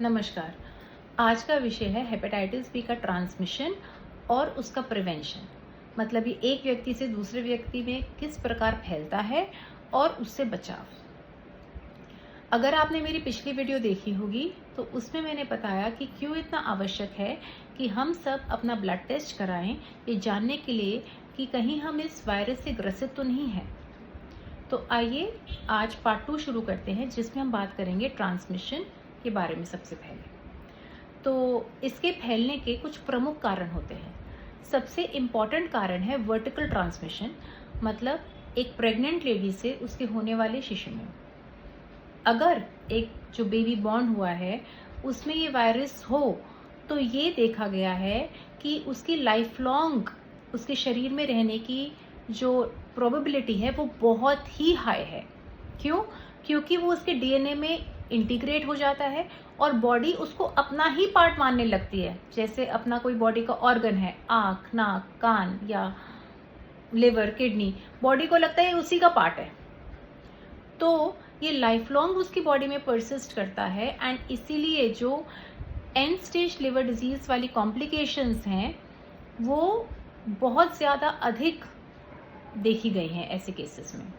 नमस्कार। आज का विषय है हेपेटाइटिस बी का ट्रांसमिशन और उसका प्रिवेंशन। मतलब ये एक व्यक्ति से दूसरे व्यक्ति में किस प्रकार फैलता है और उससे बचाव। अगर आपने मेरी पिछली वीडियो देखी होगी तो उसमें मैंने बताया कि क्यों इतना आवश्यक है कि हम सब अपना ब्लड टेस्ट कराएं, ये जानने के लिए कि कहीं हम इस वायरस से ग्रसित तो नहीं है। तो आइए आज पार्ट 2 शुरू करते हैं, जिसमें हम बात करेंगे ट्रांसमिशन के बारे में। सबसे पहले तो इसके फैलने के कुछ प्रमुख कारण होते हैं। सबसे इम्पॉर्टेंट कारण है वर्टिकल ट्रांसमिशन, मतलब एक प्रेग्नेंट लेडी से उसके होने वाले शिशु में। अगर एक जो बेबी बॉर्न हुआ है उसमें ये वायरस हो तो ये देखा गया है कि उसकी लाइफ लॉन्ग उसके शरीर में रहने की जो प्रोबेबिलिटी है वो बहुत ही हाई है। क्यों? क्योंकि वो उसके डीएनए में इंटीग्रेट हो जाता है और बॉडी उसको अपना ही पार्ट मानने लगती है। जैसे अपना कोई बॉडी का ऑर्गन है, आँख, नाक, कान या लिवर, किडनी, बॉडी को लगता है उसी का पार्ट है। तो ये लाइफ लॉन्ग उसकी बॉडी में परसिस्ट करता है एंड इसीलिए जो एंड स्टेज लिवर डिजीज वाली कॉम्प्लिकेशंस हैं वो बहुत ज़्यादा अधिक देखी गई हैं ऐसे केसेस में।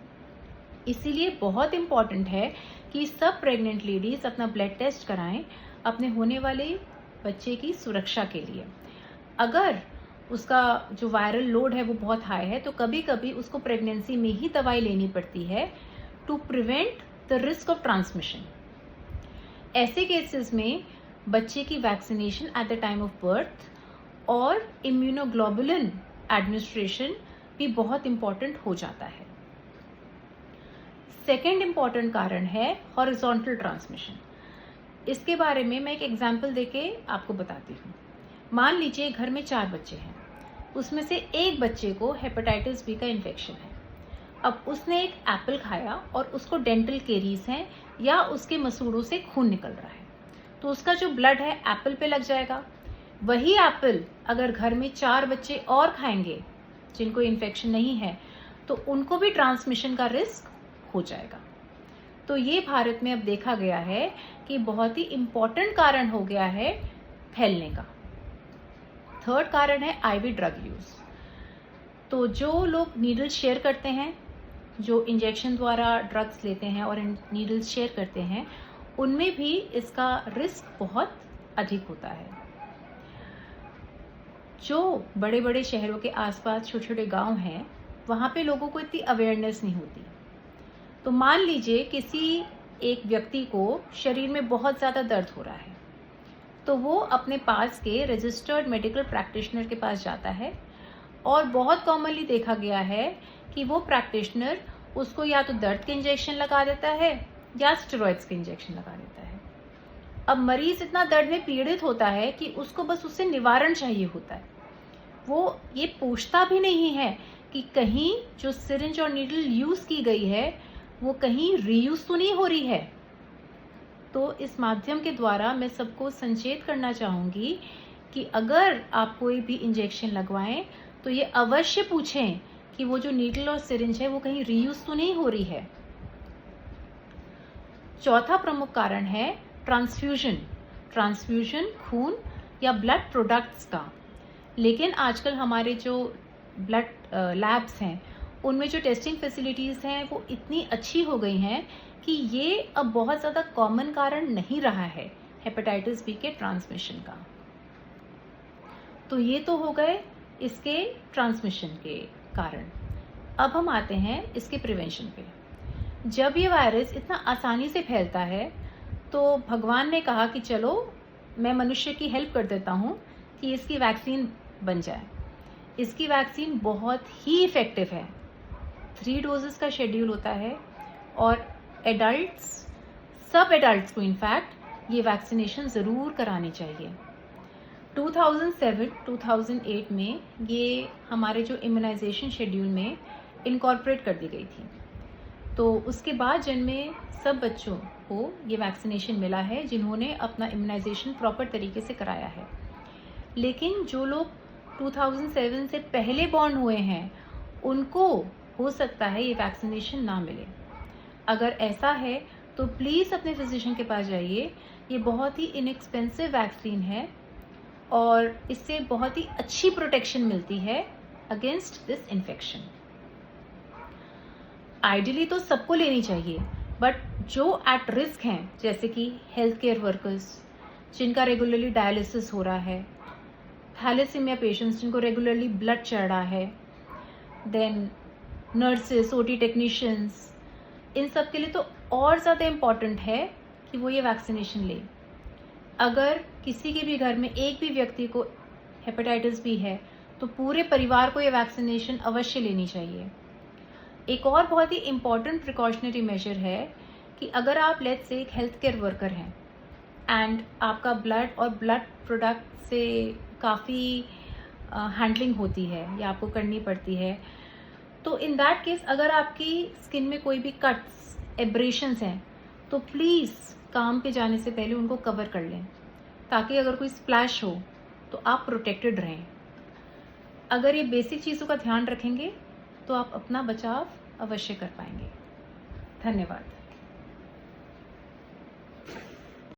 इसीलिए बहुत इम्पॉर्टेंट है कि सब प्रेग्नेंट लेडीज अपना ब्लड टेस्ट कराएं अपने होने वाले बच्चे की सुरक्षा के लिए। अगर उसका जो वायरल लोड है वो बहुत हाई है तो कभी कभी उसको प्रेगनेंसी में ही दवाई लेनी पड़ती है to prevent the risk of transmission. ऐसे केसेस में बच्चे की vaccination at the time of birth और इम्यूनोग्लोबुलिन एडमिनिस्ट्रेशन भी बहुत इम्पॉर्टेंट हो जाता है। सेकेंड इम्पॉर्टेंट कारण है हॉरिजॉन्टल ट्रांसमिशन। इसके बारे में मैं एक एग्जाम्पल देके आपको बताती हूँ। मान लीजिए घर में 4 बच्चे हैं, उसमें से एक बच्चे को हेपेटाइटिस बी का इन्फेक्शन है। अब उसने एक एप्पल खाया और उसको डेंटल केरीज हैं या उसके मसूड़ों से खून निकल रहा है, तो उसका जो ब्लड है एप्पल पे लग जाएगा। वही एप्पल अगर घर में 4 बच्चे और खाएंगे जिनको इन्फेक्शन नहीं है तो उनको भी ट्रांसमिशन का रिस्क हो जाएगा। तो ये भारत में अब देखा गया है कि बहुत ही इम्पॉर्टेंट कारण हो गया है फैलने का। थर्ड कारण है आईवी ड्रग यूज। तो जो लोग नीडल्स शेयर करते हैं, जो इंजेक्शन द्वारा ड्रग्स लेते हैं और नीडल्स शेयर करते हैं, उनमें भी इसका रिस्क बहुत अधिक होता है। जो बड़े बड़े शहरों के आसपास छोटे छोटे गांव हैं वहाँ पे लोगों को इतनी अवेयरनेस नहीं होती। तो मान लीजिए किसी एक व्यक्ति को शरीर में बहुत ज़्यादा दर्द हो रहा है तो वो अपने पास के रजिस्टर्ड मेडिकल प्रैक्टिशनर के पास जाता है और बहुत कॉमनली देखा गया है कि वो प्रैक्टिशनर उसको या तो दर्द के इंजेक्शन लगा देता है या स्टेरॉइड्स के इंजेक्शन लगा देता है। अब मरीज इतना दर्द में पीड़ित होता है कि उसको बस उससे निवारण चाहिए होता है। वो ये पूछता भी नहीं है कि कहीं जो सिरिंज और नीडल यूज़ की गई है वो कहीं रीयूज तो नहीं हो रही है। तो इस माध्यम के द्वारा मैं सबको संचेत करना चाहूँगी कि अगर आप कोई भी इंजेक्शन लगवाएं तो ये अवश्य पूछें कि वो जो नीडल और सिरिंज है वो कहीं रीयूज तो नहीं हो रही है। चौथा प्रमुख कारण है ट्रांसफ्यूजन। ट्रांसफ्यूजन खून या ब्लड प्रोडक्ट्स का। लेकिन आजकल हमारे जो ब्लड लैब्स हैं उनमें जो टेस्टिंग फैसिलिटीज़ हैं वो इतनी अच्छी हो गई हैं कि ये अब बहुत ज़्यादा कॉमन कारण नहीं रहा है हेपेटाइटिस बी के ट्रांसमिशन का। तो ये तो हो गए इसके ट्रांसमिशन के कारण। अब हम आते हैं इसके प्रिवेंशन पे। जब ये वायरस इतना आसानी से फैलता है तो भगवान ने कहा कि चलो मैं मनुष्य की हेल्प कर देता हूँ कि इसकी वैक्सीन बन जाए। इसकी वैक्सीन बहुत ही इफ़ेक्टिव है। 3 डोजेस का शेड्यूल होता है और एडल्ट्स, सब एडल्ट्स को इनफैक्ट ये वैक्सीनेशन ज़रूर करानी चाहिए। 2007-2008 में ये हमारे जो इम्यूनाइजेशन शेड्यूल में इनकॉर्पोरेट कर दी गई थी। तो उसके बाद जन्मे सब बच्चों को ये वैक्सीनेशन मिला है जिन्होंने अपना इम्यूनाइजेशन प्रॉपर तरीके से कराया है। लेकिन जो लोग 2007 से पहले बॉर्न हुए हैं उनको हो सकता है ये वैक्सीनेशन ना मिले। अगर ऐसा है तो प्लीज़ अपने फिजिशियन के पास जाइए। ये बहुत ही इनएक्सपेंसिव वैक्सीन है और इससे बहुत ही अच्छी प्रोटेक्शन मिलती है अगेंस्ट दिस इन्फेक्शन। आइडियली तो सबको लेनी चाहिए, बट जो एट रिस्क हैं, जैसे कि हेल्थ केयर वर्कर्स जिनका रेगुलरली डायलिसिस हो रहा है, थैलेसीमिया पेशेंट्स जिनको रेगुलरली ब्लड चढ़ रहा है, देन नर्सेस, ओटी टेक्नीशियंस, इन सब के लिए तो और ज़्यादा इम्पॉर्टेंट है कि वो ये वैक्सीनेशन ले। अगर किसी के भी घर में एक भी व्यक्ति को हेपेटाइटिस बी है तो पूरे परिवार को ये वैक्सीनेशन अवश्य लेनी चाहिए। एक और बहुत ही इम्पॉर्टेंट प्रिकॉशनरी मेजर है कि अगर आप लेट्स से एक हेल्थ केयर वर्कर हैं एंड आपका ब्लड और ब्लड प्रोडक्ट से काफ़ी हैंडलिंग होती है या आपको करनी पड़ती है, तो इन दैट केस अगर आपकी स्किन में कोई भी कट्स, एब्रेशंस हैं, तो प्लीज़ काम पे जाने से पहले उनको कवर कर लें, ताकि अगर कोई स्प्लैश हो तो आप प्रोटेक्टेड रहें। अगर ये बेसिक चीज़ों का ध्यान रखेंगे तो आप अपना बचाव अवश्य कर पाएंगे। धन्यवाद।